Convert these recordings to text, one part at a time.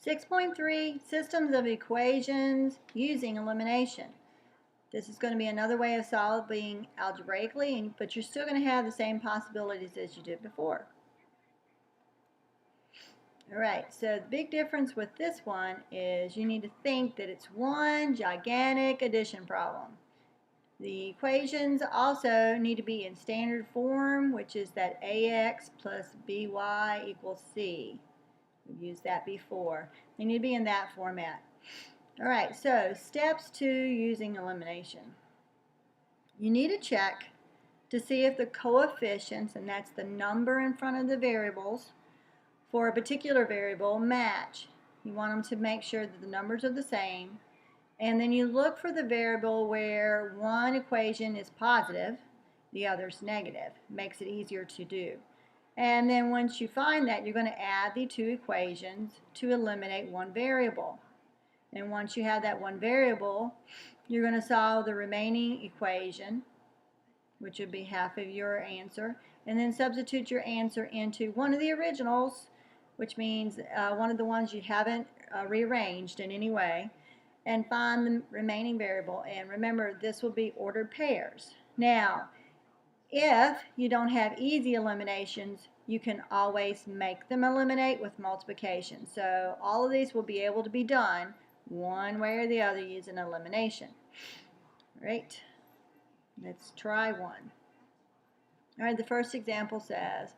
6.3, systems of equations using elimination. This is going to be another way of solving algebraically, but you're still going to have the same possibilities as you did before. Alright, so the big difference with this one is you need to think that it's one gigantic addition problem. The equations also need to be in standard form, which is that ax plus by equals c. We've used that before. They need to be in that format. Alright, so steps to using elimination. You need to check to see if the coefficients, and that's the number in front of the variables, for a particular variable match. You want them to make sure that the numbers are the same. And then you look for the variable where one equation is positive, the other's negative. Makes it easier to do. And then once you find that, you're going to add the two equations to eliminate one variable. And once you have that one variable, you're going to solve the remaining equation, which would be half of your answer, and then substitute your answer into one of the originals, which means one of the ones you haven't rearranged in any way, and find the remaining variable. And remember, this will be ordered pairs. Now, if you don't have easy eliminations, you can always make them eliminate with multiplication. So all of these will be able to be done one way or the other using elimination. All right, let's try one. All right, the first example says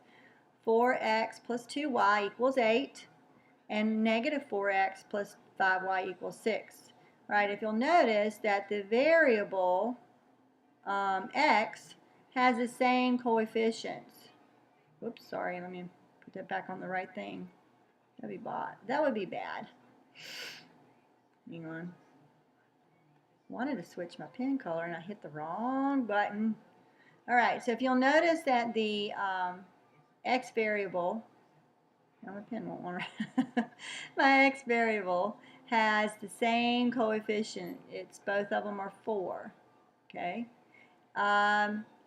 4x plus 2y equals 8 and negative 4x plus 5y equals 6. All right, if you'll notice that the variable x has the same coefficients. Whoops, sorry, let me put that back on the right thing. That would be bad. Hang on. Wanted to switch my pen color and I hit the wrong button. Alright, so if you'll notice that the x variable, now my pen won't want to, my x variable has the same coefficient. It's both of them are 4. Okay.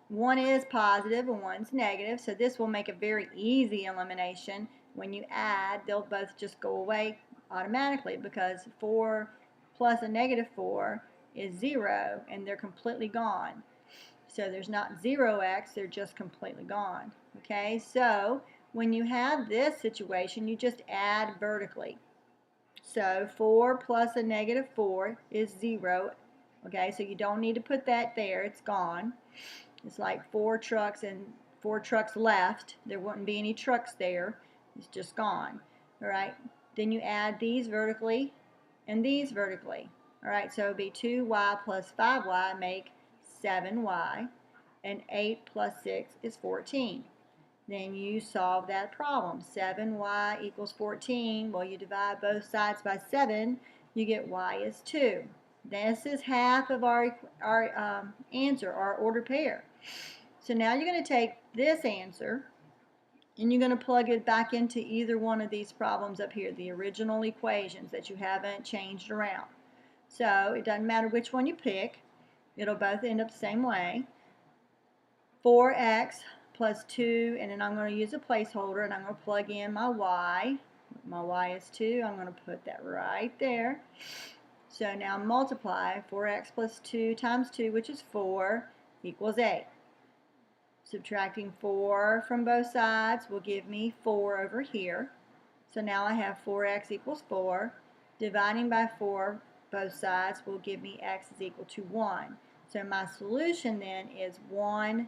One is positive and one's negative, so this will make a very easy elimination. When you add, they'll both just go away automatically because 4 plus a negative 4 is 0 and they're completely gone. So there's not 0x, they're just completely gone. Okay, so when you have this situation, you just add vertically. So 4 plus a negative 4 is 0. Okay, so you don't need to put that there, it's gone. It's like 4 trucks and 4 trucks left. There wouldn't be any trucks there. It's just gone. Alright, then you add these vertically and these vertically. Alright, so it would be 2y plus 5y make 7y, and 8 plus 6 is 14. Then you solve that problem. 7y equals 14. Well, you divide both sides by 7, you get y is 2. This is half of our answer, our ordered pair. So now you're going to take this answer and you're going to plug it back into either one of these problems up here, the original equations that you haven't changed around. So it doesn't matter which one you pick, it'll both end up the same way. 4x plus 2, and then I'm going to use a placeholder and I'm going to plug in my y. My y is 2, I'm going to put that right there. So now multiply 4x plus 2 times 2, which is 4, equals 8. Subtracting 4 from both sides will give me 4 over here. So now I have 4x equals 4. Dividing by 4 both sides will give me x is equal to 1. So my solution then is 1,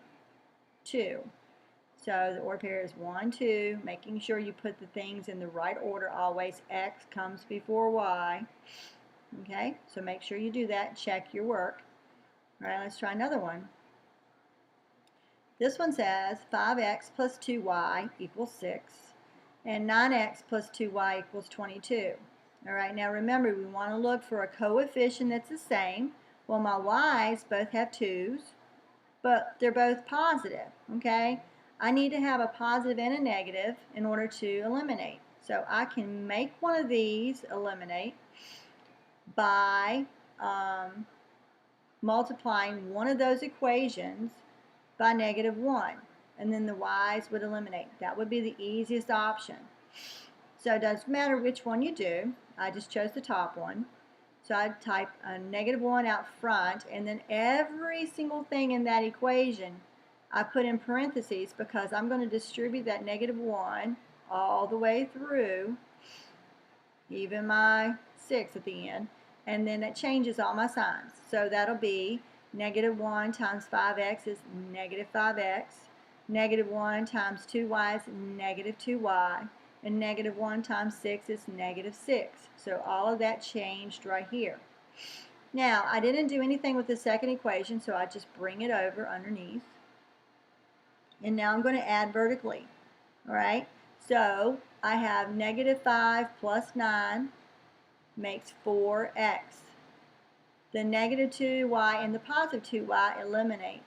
2. So the order pair is 1, 2, making sure you put the things in the right order always. X comes before y. Okay, so make sure you do that. Check your work. All right, let's try another one. This one says 5x plus 2y equals 6 and 9x plus 2y equals 22. All right, now remember, we want to look for a coefficient that's the same. Well, my y's both have 2's, but they're both positive. Okay, I need to have a positive and a negative in order to eliminate. So I can make one of these eliminate by multiplying one of those equations by negative 1, and then the y's would eliminate. That would be the easiest option. So it doesn't matter which one you do. I just chose the top one. So I type a -1 out front, and then every single thing in that equation I put in parentheses because I'm going to distribute that -1 all the way through, even my 6 at the end, and then it changes all my signs. So that'll be -1 times 5x is -5x, -1 times 2y is -2y, and -1 times 6 is -6. So all of that changed right here. Now, I didn't do anything with the second equation, so I just bring it over underneath. And now I'm going to add vertically. All right, so I have -5 plus 9 makes 4x. The -2y and the +2y eliminate.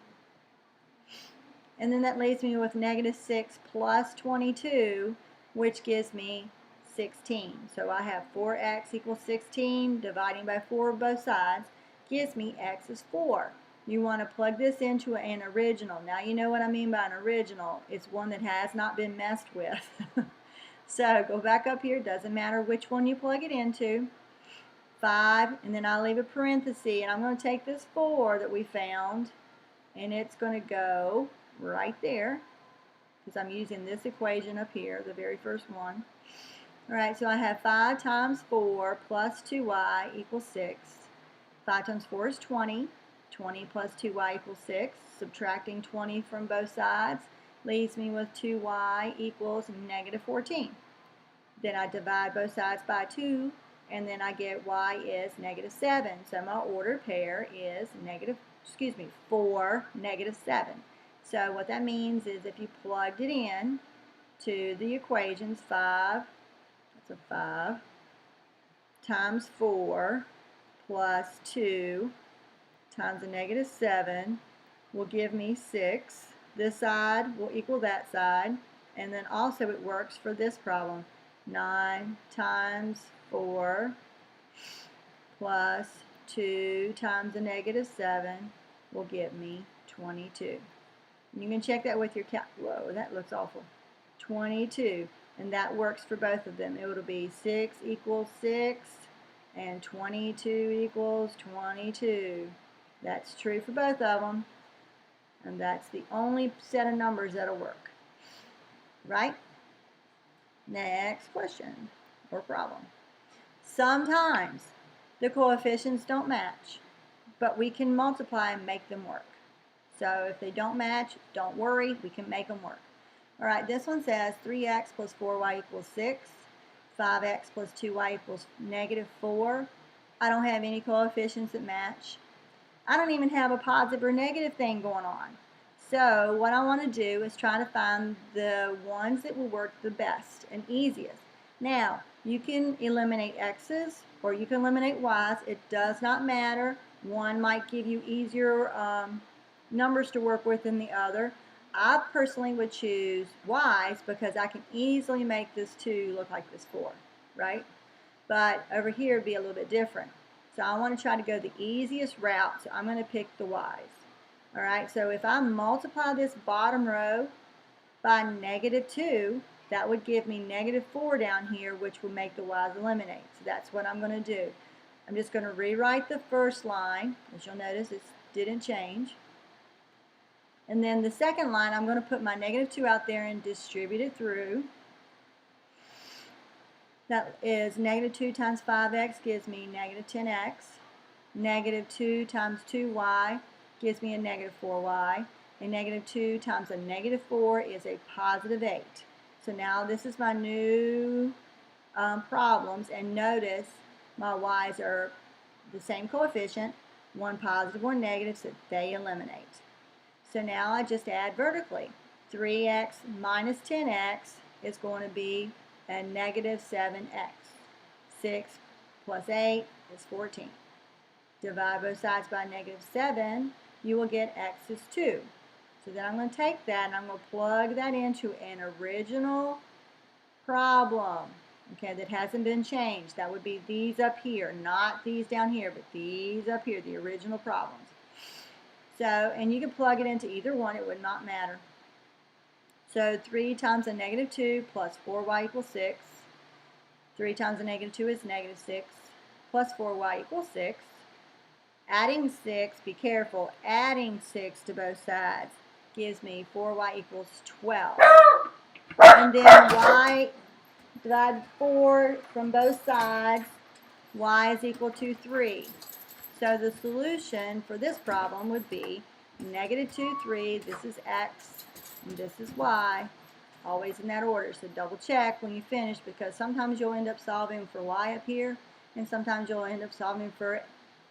And then that leaves me with -6 plus 22, which gives me 16. So I have 4x equals 16, dividing by 4 of both sides, gives me x is 4. You want to plug this into an original. Now you know what I mean by an original. It's one that has not been messed with. So go back up here, doesn't matter which one you plug it into. 5, and then I'll leave a parenthesis, and I'm going to take this 4 that we found, and it's going to go right there, because I'm using this equation up here, the very first one. Alright, so I have 5 times 4 plus 2y equals 6. 5 times 4 is 20. 20 plus 2y equals 6. Subtracting 20 from both sides leaves me with 2y equals -14. Then I divide both sides by 2, and then I get y is -7. So my ordered pair is 4, -7. So what that means is if you plugged it in to the equations, 5, that's a 5, times 4 plus 2 times a -7 will give me 6. This side will equal that side, and then also it works for this problem. 9 times 4 plus 2 times a -7 will give me 22. And you can check that with your whoa, that looks awful. 22, and that works for both of them. It will be 6 equals 6, and 22 equals 22. That's true for both of them, and that's the only set of numbers that'll work. Right? Next question or problem. Sometimes the coefficients don't match, but we can multiply and make them work. So if they don't match, don't worry, we can make them work. Alright, this one says 3x plus 4y equals 6, 5x plus 2y equals -4. I don't have any coefficients that match. I don't even have a positive or negative thing going on. So what I want to do is try to find the ones that will work the best and easiest. Now, you can eliminate x's or you can eliminate y's. It does not matter. One might give you easier numbers to work with than the other. I personally would choose y's because I can easily make this 2 look like this 4, right? But over here it'd be a little bit different. So I want to try to go the easiest route, so I'm going to pick the y's. Alright, so if I multiply this bottom row by -2, that would give me -4 down here, which will make the y's eliminate. So that's what I'm going to do. I'm just going to rewrite the first line. As you'll notice, it didn't change. And then the second line, I'm going to put my -2 out there and distribute it through. That is -2 times 5x gives me -10x. -2 times 2y gives me a -4y. And -2 times a -4 is a +8. So now this is my new problems, and notice my y's are the same coefficient, one positive, one negative, so they eliminate. So now I just add vertically. 3x minus 10x is going to be a -7x. 6 plus 8 is 14. Divide both sides by -7, you will get x is 2. So then I'm going to take that and I'm going to plug that into an original problem, okay, that hasn't been changed. That would be these up here, not these down here, but these up here, the original problems. So, and you can plug it into either one, it would not matter. So 3 times a -2 plus 4y equals 6. 3 times a negative 2 is negative 6, plus 4y equals 6. Adding 6, be careful, adding 6 to both sides gives me 4y equals 12. And then y, divide 4 from both sides, y is equal to 3. So the solution for this problem would be negative 2, 3, this is x, and this is y, always in that order. So double check when you finish, because sometimes you'll end up solving for y up here, and sometimes you'll end up solving for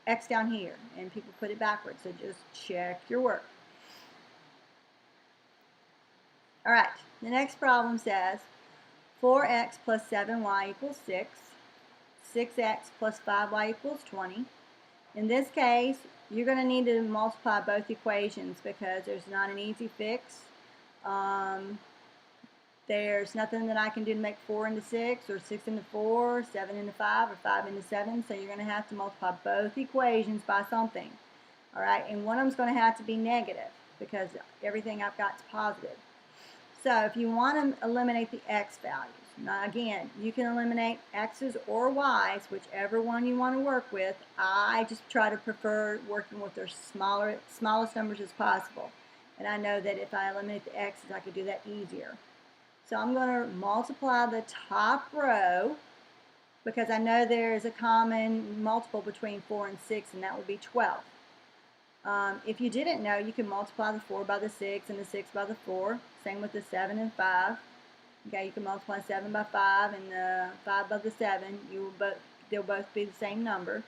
x down here, and people put it backwards, so just check your work. Alright, the next problem says 4x plus 7y equals 6, 6x plus 5y equals 20. In this case, you're going to need to multiply both equations because there's not an easy fix. There's nothing that I can do to make 4 into 6 or 6 into 4, 7 into 5, or 5 into 7, so you're going to have to multiply both equations by something. Alright, and one of them's going to have to be negative because everything I've got is positive. So if you want to eliminate the x values, now again, you can eliminate x's or y's, whichever one you want to work with. I just try to prefer working with their smallest numbers as possible. And I know that if I eliminate the x's, I could do that easier. So I'm going to multiply the top row because I know there is a common multiple between 4 and 6, and that would be 12. If you didn't know, you can multiply the 4 by the 6 and the 6 by the 4. Same with the 7 and 5. Okay, you can multiply 7 by 5 and the 5 by the 7. They'll both be the same number.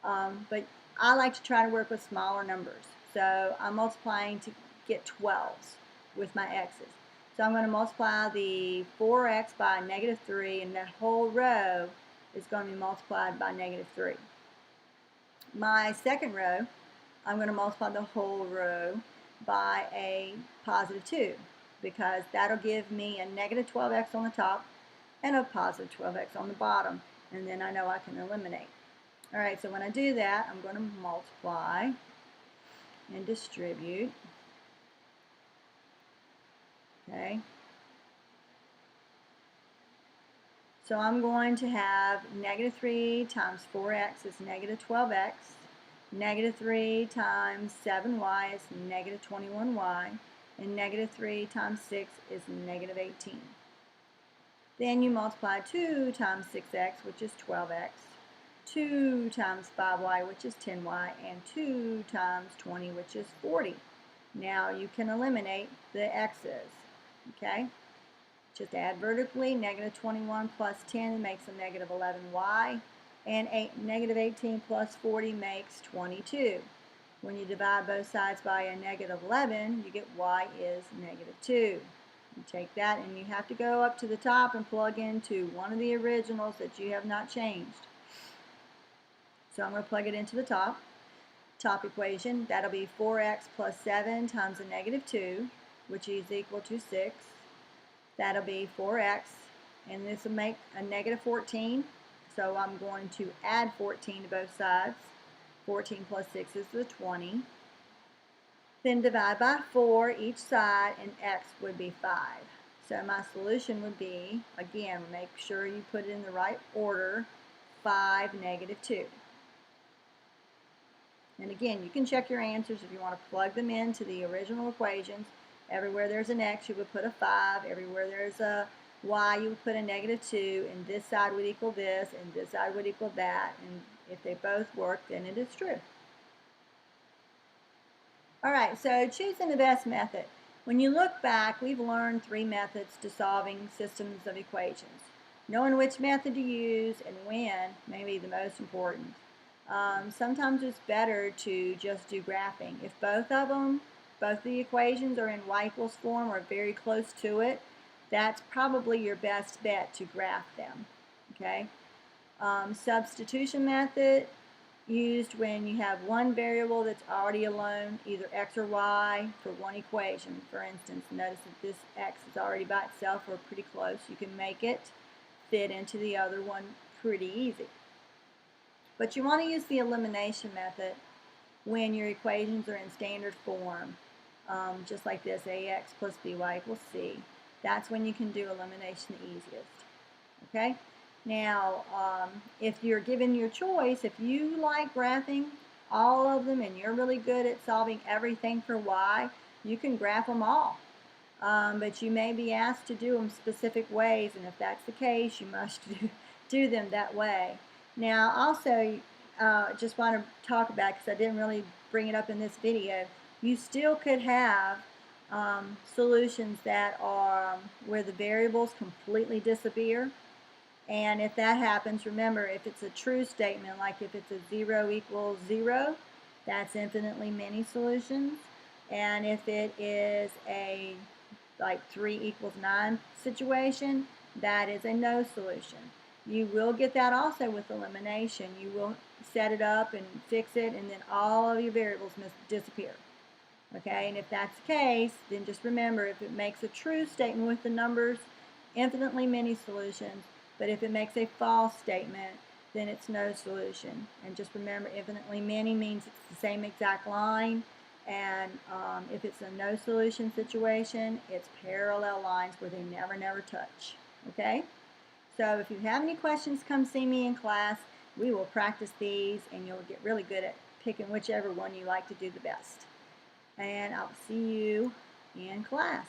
But I like to try to work with smaller numbers. So I'm multiplying to get 12s with my x's. So I'm going to multiply the 4x by negative 3, and that whole row is going to be multiplied by negative 3. My second row, I'm going to multiply the whole row by a positive 2, because that'll give me a negative 12x on the top and a positive 12x on the bottom, and then I know I can eliminate. Alright, so when I do that, I'm going to multiply and distribute. Okay. So I'm going to have negative 3 times 4x is negative 12x. Negative 3 times 7y is negative 21y. And negative 3 times 6 is negative 18. Then you multiply 2 times 6x, which is 12x. 2 times 5y, which is 10y. And 2 times 20, which is 40. Now you can eliminate the x's. Okay? Just add vertically. Negative 21 plus 10 makes a negative 11y. And negative 18 plus 40 makes 22. When you divide both sides by a negative 11, you get y is negative 2. You take that and you have to go up to the top and plug into one of the originals that you have not changed. So I'm going to plug it into the top equation. That'll be 4x plus 7 times a negative 2, which is equal to 6. That'll be 4x, and this will make a negative 14. So I'm going to add 14 to both sides. 14 plus 6 is the 20. Then divide by 4 each side, and x would be 5. So my solution would be, again, make sure you put it in the right order, 5, negative 2. And again, you can check your answers if you want to plug them into the original equations. Everywhere there's an x, you would put a 5. Everywhere there's a y, you would put a negative 2. And this side would equal this, and this side would equal that. And if they both work, then it is true. Alright, so choosing the best method. When you look back, we've learned 3 methods to solving systems of equations. Knowing which method to use and when may be the most important. Sometimes it's better to just do graphing. If both the equations are in y equals form or very close to it, that's probably your best bet to graph them. Okay? Substitution method used when you have one variable that's already alone, either x or y, for one equation. For instance, notice that this x is already by itself or pretty close. You can make it fit into the other one pretty easy. But you want to use the elimination method when your equations are in standard form, just like this, ax plus by equals c. That's when you can do elimination the easiest. Okay? Now, if you're given your choice, if you like graphing all of them and you're really good at solving everything for y, you can graph them all. But you may be asked to do them specific ways, and if that's the case, you must do them that way. Now, also, just want to talk about, because I didn't really bring it up in this video, you still could have solutions that are where the variables completely disappear. And if that happens, remember, if it's a true statement, like if it's a 0 equals 0, that's infinitely many solutions. And if it is a like 3 equals 9 situation, that is a no solution. You will get that also with elimination. You will set it up and fix it, and then all of your variables must disappear. Okay, and if that's the case, then just remember, if it makes a true statement with the numbers, infinitely many solutions, but if it makes a false statement, then it's no solution. And just remember, infinitely many means it's the same exact line, and if it's a no solution situation, it's parallel lines where they never touch. Okay, so if you have any questions, come see me in class. We will practice these, and you'll get really good at picking whichever one you like to do the best. And I'll see you in class.